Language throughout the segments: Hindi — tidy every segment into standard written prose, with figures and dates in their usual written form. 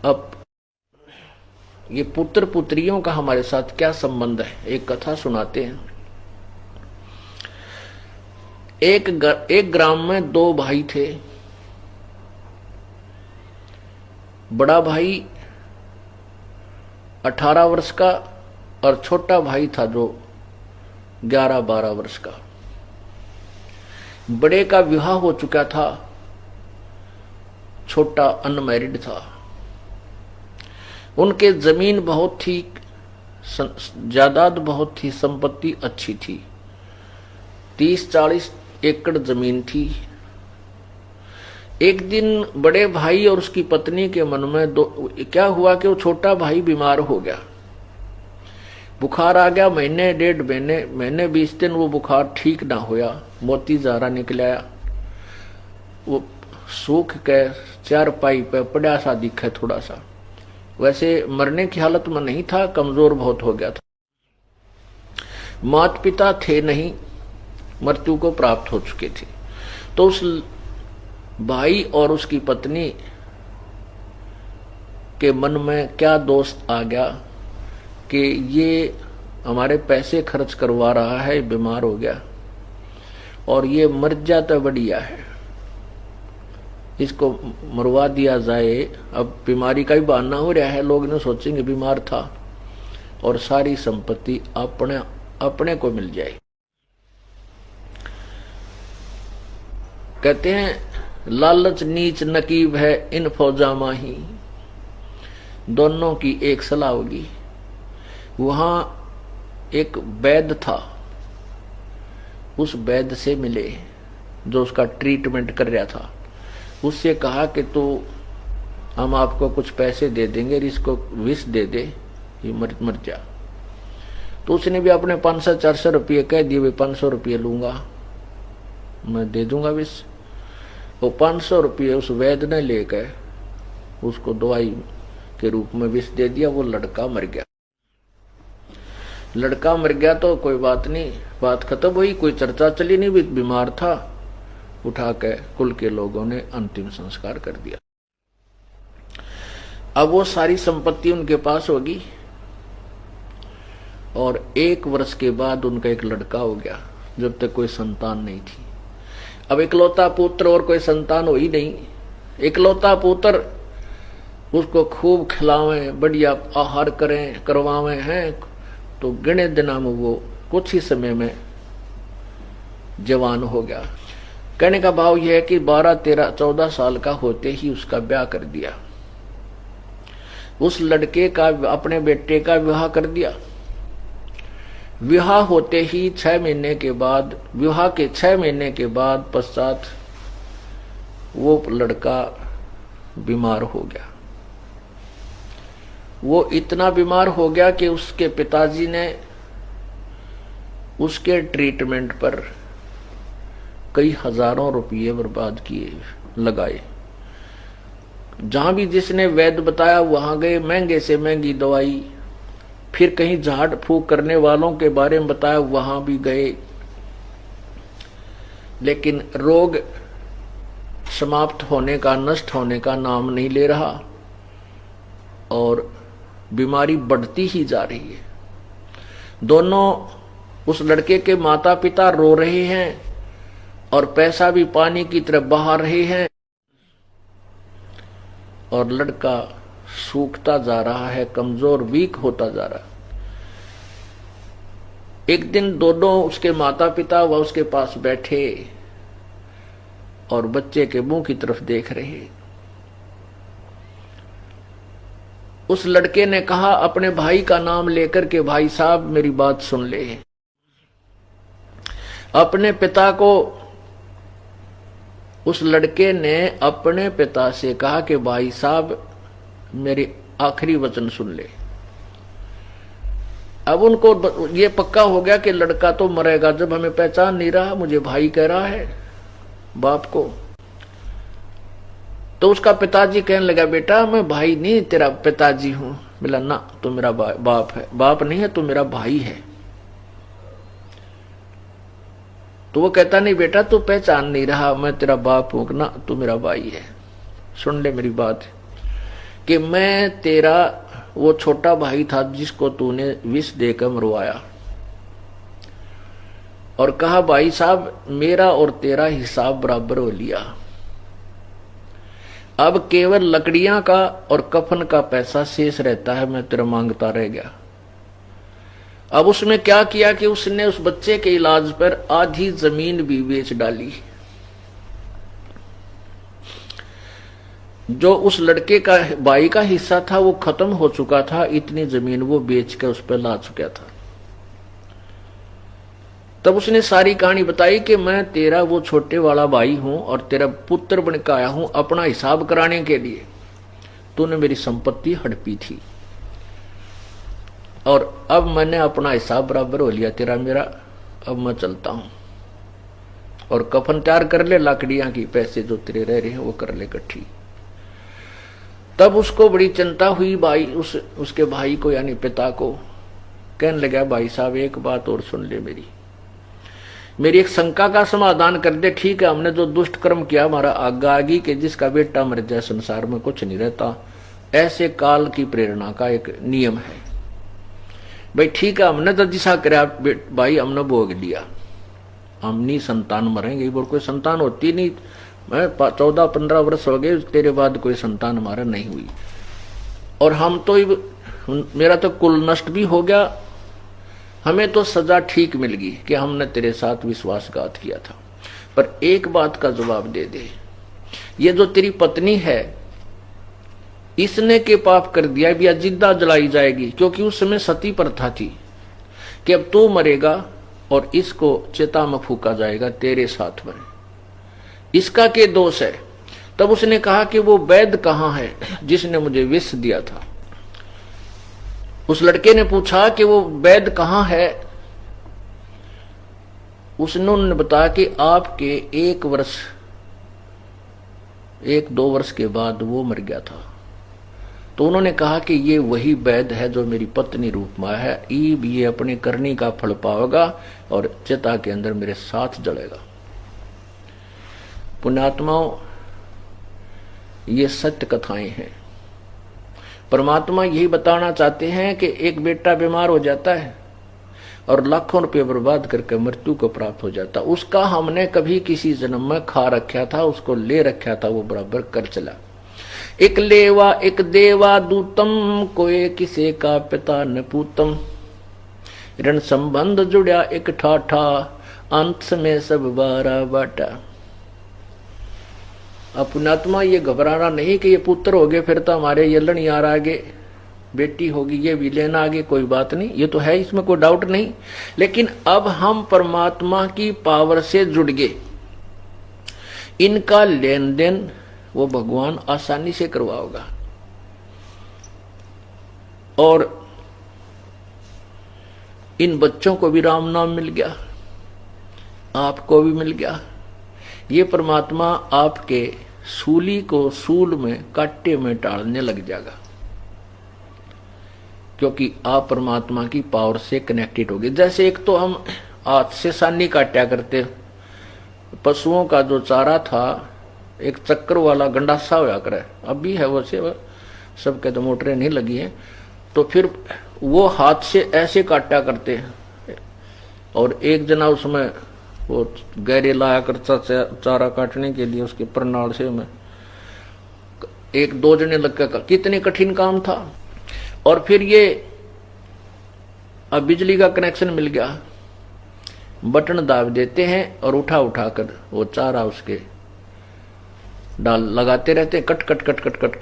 अब ये पुत्र पुत्रियों का हमारे साथ क्या संबंध है, एक कथा सुनाते हैं। एक ग्राम में दो भाई थे। बड़ा भाई 18 वर्ष का और छोटा भाई था जो 11-12 वर्ष का। बड़े का विवाह हो चुका था, छोटा अनमैरिड था। उनके जमीन बहुत थी, जायदाद बहुत थी, संपत्ति अच्छी थी, 30-40 एकड़ जमीन थी। एक दिन बड़े भाई और उसकी पत्नी के मन में क्या हुआ कि वो छोटा भाई बीमार हो गया, बुखार आ गया। महीने 1.5 महीने 20 दिन वो बुखार ठीक ना होया, मोती जारा निकल आया। वो सूख के चारपाई पे पड़ा सा दिखे, थोड़ा सा, वैसे मरने की हालत में नहीं था, कमजोर बहुत हो गया था। माता पिता थे नहीं, मृत्यु को प्राप्त हो चुके थे। तो उस भाई और उसकी पत्नी के मन में क्या दोष आ गया कि ये हमारे पैसे खर्च करवा रहा है, बीमार हो गया और ये मर जाता बढ़िया है, इसको मरवा दिया जाए। अब बीमारी का ही बहाना हो रहा है, लोग ने सोचेंगे बीमार था और सारी संपत्ति अपने को मिल जाए। कहते हैं लालच नीच नकीब है इन फौजा माही। दोनों की एक सलाह होगी। वहां एक वैद्य था, उस वैद्य से मिले जो उसका ट्रीटमेंट कर रहा था। उससे कहा कि तो हम आपको कुछ पैसे दे देंगे, इसको विष दे दे, ये मर जा। तो उसने भी अपने 500-400 रुपये कह दिए, वे 500 रुपये लूंगा, मैं दे दूंगा विष। वो 500 रुपये उस वैद्य ने लेकर उसको दवाई के रूप में विष दे दिया। वो लड़का मर गया। लड़का मर गया तो कोई बात नहीं, बात खत्म हुई, कोई चर्चा चली नहीं, भी बीमार था। उठा के कुल के लोगों ने अंतिम संस्कार कर दिया। अब वो सारी संपत्ति उनके पास होगी और 1 वर्ष के बाद उनका एक लड़का हो गया, जब तक कोई संतान नहीं थी। अब इकलौता पुत्र और कोई संतान हो ही नहीं। इकलौता पुत्र, उसको खूब खिलावें, बढ़िया आहार करें, करवावें हैं, तो गिने दिनों में वो कुछ ही समय में जवान हो गया। कहने का भाव यह है कि 12, 13, 14 साल का होते ही उसका ब्याह कर दिया। उस लड़के का, अपने बेटे का विवाह कर दिया। विवाह होते ही 6 महीने के बाद, विवाह के 6 महीने के बाद पश्चात वो लड़का बीमार हो गया। वो इतना बीमार हो गया कि उसके पिताजी ने उसके ट्रीटमेंट पर कई हजारों रुपये बर्बाद किए, लगाए। जहां भी जिसने वैद्य बताया वहां गए, महंगे से महंगी दवाई। फिर कहीं झाड़ फूक करने वालों के बारे में बताया, वहां भी गए, लेकिन रोग समाप्त होने का, नष्ट होने का नाम नहीं ले रहा और बीमारी बढ़ती ही जा रही है। दोनों, उस लड़के के माता पिता रो रहे हैं और पैसा भी पानी की तरफ बहा रहे हैं और लड़का सूखता जा रहा है, कमजोर, वीक होता जा रहा है। एक दिन दोनों, उसके माता पिता व उसके पास बैठे और बच्चे के मुंह की तरफ देख रहे। उस लड़के ने कहा अपने भाई का नाम लेकर के, भाई साहब मेरी बात सुन ले। अपने पिता को, उस लड़के ने अपने पिता से कहा कि भाई साहब मेरे आखिरी वचन सुन ले। अब उनको ये पक्का हो गया कि लड़का तो मरेगा, जब हमें पहचान नहीं रहा, मुझे भाई कह रहा है बाप को। तो उसका पिताजी कहने लगा, बेटा मैं भाई नहीं तेरा पिताजी हूं। बोला ना, तू मेरा बाप है। बाप नहीं है, तू मेरा भाई है। तो वो कहता, नहीं बेटा तू पहचान नहीं रहा, मैं तेरा बाप हूं ना, तू मेरा भाई है। सुन ले मेरी बात। कि मैं तेरा वो छोटा भाई था जिसको तूने विष देकर मरवाया, और कहा भाई साहब मेरा और तेरा हिसाब बराबर हो लिया, अब केवल लकड़ियां का और कफन का पैसा शेष रहता है, मैं तेरा मांगता रह गया। अब उसने क्या किया कि उसने उस बच्चे के इलाज पर आधी जमीन भी बेच डाली। जो उस लड़के का भाई का हिस्सा था वो खत्म हो चुका था, इतनी जमीन वो बेच के उस पर ला चुका था। तब उसने सारी कहानी बताई कि मैं तेरा वो छोटे वाला भाई हूं और तेरा पुत्र बन के आया हूं अपना हिसाब कराने के लिए। तूने मेरी संपत्ति हड़पी थी और अब मैंने अपना हिसाब बराबर हो लिया तेरा मेरा, अब मैं चलता हूं और कफन तैयार कर ले, लकड़ियां की पैसे जो तेरे रह रहे हैं वो कर ले इकट्ठी। तब उसको बड़ी चिंता हुई, भाई उसके भाई को यानी पिता को। कहने लगा भाई साहब एक बात और सुन ले, मेरी एक शंका का समाधान कर दे। ठीक है, हमने जो दुष्ट कर्म किया हमारा आगा आगी के जिसका बेटा मर जाए संसार में कुछ नहीं रहता, ऐसे काल की प्रेरणा का एक नियम है। भाई ठीक है, हमने तो दिशा कराया भाई, हमने भोग लिया, हमनी संतान मरेंगे, और कोई संतान होती नहीं। मैं 14-15 वर्ष हो गए, तेरे बाद कोई संतान हमारा नहीं हुई, और हम तो मेरा तो कुल नष्ट भी हो गया, हमें तो सजा ठीक मिल गई कि हमने तेरे साथ विश्वासघात किया था। पर एक बात का जवाब दे दे, ये जो तेरी पत्नी है इसने के पाप कर दिया भी जिंदा जलाई जाएगी, क्योंकि उस समय सती प्रथा थी कि अब तू मरेगा और इसको चिता में फूका जाएगा तेरे साथ में, इसका के दोष है। तब उसने कहा कि वो वैद्य कहाँ है जिसने मुझे विष दिया था। उस लड़के ने पूछा कि वो वैद्य कहाँ है। उन्होंने बताया कि आपके 1-2 वर्ष के बाद वो मर गया था। तो उन्होंने कहा कि ये वही वैद्य है जो मेरी पत्नी रूप में है, ये अपनी करनी का फल पाएगा और चिता के अंदर मेरे साथ जलेगा। पुण्यात्माओं, ये सत्य कथाएं हैं। परमात्मा यही बताना चाहते हैं कि एक बेटा बीमार हो जाता है और लाखों रुपए बर्बाद करके मृत्यु को प्राप्त हो जाता, उसका हमने कभी किसी जन्म में खा रखा था, उसको ले रखा था, वो बराबर कर चला। एक लेवा एक देवा दूतम, कोई किसे का पिता न पूतम, ऋण संबंध जुड़ा एक ठाठा, अंत में सब बारा बाटा। पुण्यात्मा ये घबराना नहीं कि ये पुत्र हो गए फिर तो हमारे यलन यार आगे, बेटी होगी ये भी लेना आगे, कोई बात नहीं, ये तो है, इसमें कोई डाउट नहीं। लेकिन अब हम परमात्मा की पावर से जुड़ गए, इनका लेन देन वो भगवान आसानी से करवाओगा। और इन बच्चों को भी राम नाम मिल गया, आपको भी मिल गया। ये परमात्मा आपके सूली को सूल में कांटे में टालने लग जाएगा, क्योंकि आप परमात्मा की पावर से कनेक्टेड हो गए। जैसे एक तो हम हाथ से सानी काटा करते, पशुओं का जो चारा था एक चक्कर वाला गंडासा होया करे, अब भी है वैसे, सबके तो मोटरें नहीं लगी हैं, तो फिर वो हाथ से ऐसे काटा करते हैं। और एक जना उसमें वो गहरे लाया करता चारा काटने के लिए, उसके प्रणाल से में 1-2 जने लग कर, कितने कठिन काम था। और फिर ये अब बिजली का कनेक्शन मिल गया, बटन दाब देते हैं और उठा उठा कर वो चारा उसके डाल लगाते रहते हैं, cut cut cut cut cut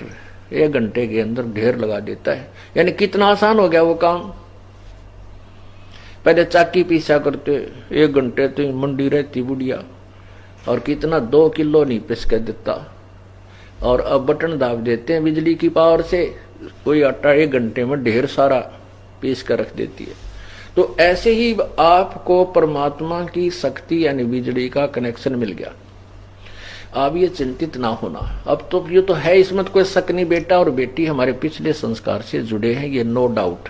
1 घंटे के अंदर ढेर लगा देता है। यानी कितना आसान हो गया वो काम। पहले चाकी पीसा करते 1 घंटे तो मंडी रहती बुढ़िया, और कितना 2 किलो नहीं पिस के देता, और अब बटन दाब देते हैं बिजली की पावर से, कोई आटा 1 घंटे में ढेर सारा पीस कर रख देती है। तो ऐसे ही आपको परमात्मा की शक्ति यानी बिजली का कनेक्शन मिल गया। आप ये चिंतित ना होना, अब तो ये तो है, इसमें तो कोई शक नहीं, बेटा और बेटी हमारे पिछले संस्कार से जुड़े हैं, ये नो डाउट।